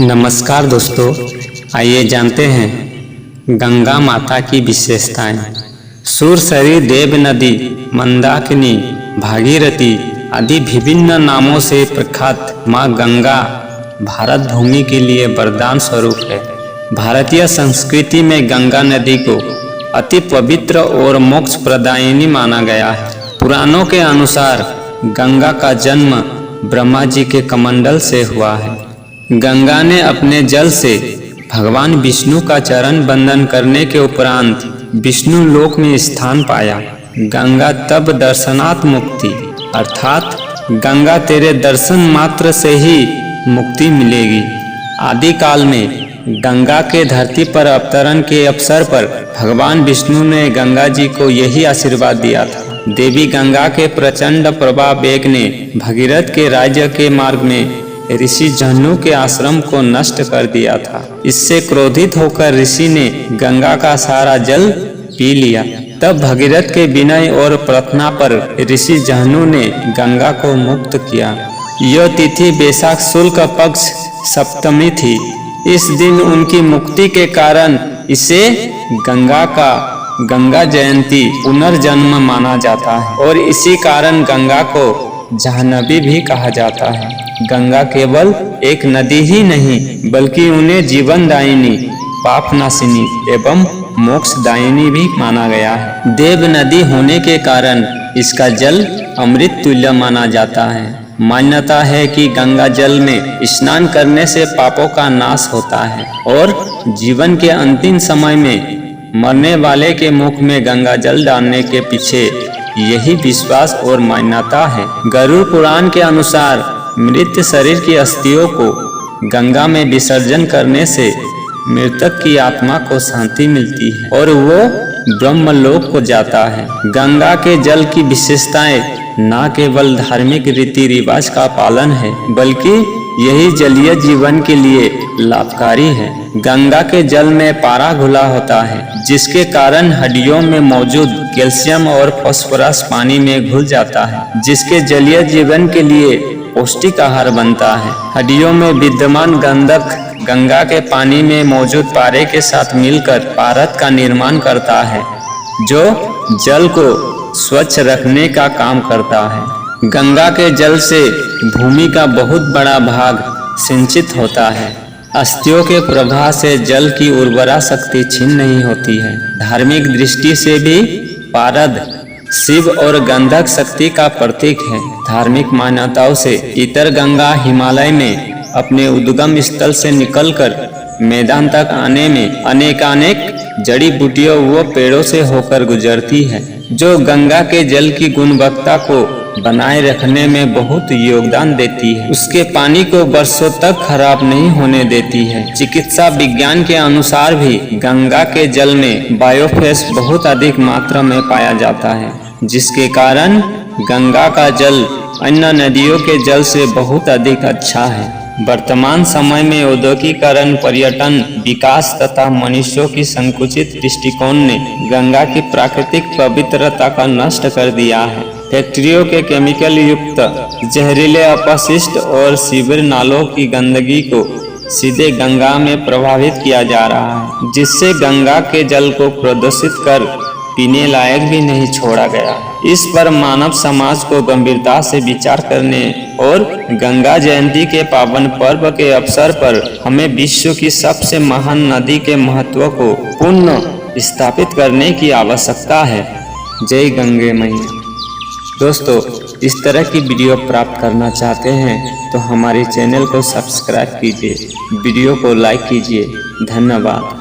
नमस्कार दोस्तों, आइए जानते हैं गंगा माता की विशेषताएं। सुरसरी, देव नदी, मंदाकिनी, भागीरथी आदि विभिन्न नामों से प्रख्यात माँ गंगा भारत भूमि के लिए वरदान स्वरूप है। भारतीय संस्कृति में गंगा नदी को अति पवित्र और मोक्ष प्रदायिनी माना गया है। पुराणों के अनुसार गंगा का जन्म ब्रह्मा जी के कमंडल से हुआ है। गंगा ने अपने जल से भगवान विष्णु का चरण बंदन करने के उपरांत विष्णु लोक में स्थान पाया। गंगा तब दर्शनात् मुक्ति, अर्थात गंगा तेरे दर्शन मात्र से ही मुक्ति मिलेगी। आदि काल में गंगा के धरती पर अवतरण के अवसर पर भगवान विष्णु ने गंगा जी को यही आशीर्वाद दिया था। देवी गंगा के प्रचंड प्रवाह वेग ने भगीरथ के राज्य के मार्ग में ऋषि जहनु के आश्रम को नष्ट कर दिया था। इससे क्रोधित होकर ऋषि ने गंगा का सारा जल पी लिया। तब भगीरथ के विनय और प्रार्थना पर ऋषि जहनु ने गंगा को मुक्त किया। यह तिथि वैशाख शुक्ल पक्ष सप्तमी थी। इस दिन उनकी मुक्ति के कारण इसे गंगा जयंती पुनर्जन्म माना जाता है और इसी कारण गंगा को जाह्नवी भी कहा जाता है। गंगा केवल एक नदी ही नहीं बल्कि उन्हें जीवनदायिनी, पापनाशिनी एवं मोक्षदायिनी भी माना गया है। देव नदी होने के कारण इसका जल अमृत तुल्य माना जाता है। मान्यता है कि गंगा जल में स्नान करने से पापों का नाश होता है और जीवन के अंतिम समय में मरने वाले के मुख में गंगा जल डालने के पीछे यही विश्वास और मान्यता है। गरुड़ पुराण के अनुसार मृत शरीर की अस्थियों को गंगा में विसर्जन करने से मृतक की आत्मा को शांति मिलती है और वो ब्रह्मलोक को जाता है। गंगा के जल की विशेषताएं न केवल धार्मिक रीति रिवाज का पालन है बल्कि यही जलीय जीवन के लिए लाभकारी है। गंगा के जल में पारा घुला होता है जिसके कारण हड्डियों में मौजूद कैल्शियम और फास्फोरस पानी में घुल जाता है, जिसके जलीय जीवन के लिए पौष्टिक आहार बनता है। हड्डियों में विद्यमान गंधक गंगा के पानी में मौजूद पारे के साथ मिलकर पारद का निर्माण करता है जो जल को स्वच्छ रखने का काम करता है। गंगा के जल से भूमि का बहुत बड़ा भाग सिंचित होता है। अस्थियों के प्रवाह से जल की उर्वरा शक्ति छीन नहीं होती है। धार्मिक दृष्टि से भी पारद शिव और गंधक शक्ति का प्रतीक है। धार्मिक मान्यताओं से इतर गंगा हिमालय में अपने उद्गम स्थल से निकलकर मैदान तक आने में अनेकानेक जड़ी बूटियों व पेड़ों से होकर गुजरती है जो गंगा के जल की गुणवत्ता को बनाए रखने में बहुत योगदान देती है। उसके पानी को वर्षों तक खराब नहीं होने देती है। चिकित्सा विज्ञान के अनुसार भी गंगा के जल में बायोफेस बहुत अधिक मात्रा में पाया जाता है, जिसके कारण गंगा का जल अन्य नदियों के जल से बहुत अधिक अच्छा है। वर्तमान समय में औद्योगिकीकरण, पर्यटन, विकास तथा मनुष्यों की संकुचित दृष्टिकोण ने गंगा की प्राकृतिक पवित्रता का नष्ट कर दिया है। फैक्ट्रियों के केमिकल युक्त जहरीले अपशिष्ट और सीवर नालों की गंदगी को सीधे गंगा में प्रवाहित किया जा रहा है, जिससे गंगा के जल को प्रदूषित कर पीने लायक भी नहीं छोड़ा गया। इस पर मानव समाज को गंभीरता से विचार करने और गंगा जयंती के पावन पर्व के अवसर पर हमें विश्व की सबसे महान नदी के महत्व को पुनः स्थापित करने की आवश्यकता है। जय गंगे मैया। दोस्तों, इस तरह की वीडियो प्राप्त करना चाहते हैं तो हमारे चैनल को सब्सक्राइब कीजिए, वीडियो को लाइक कीजिए। धन्यवाद।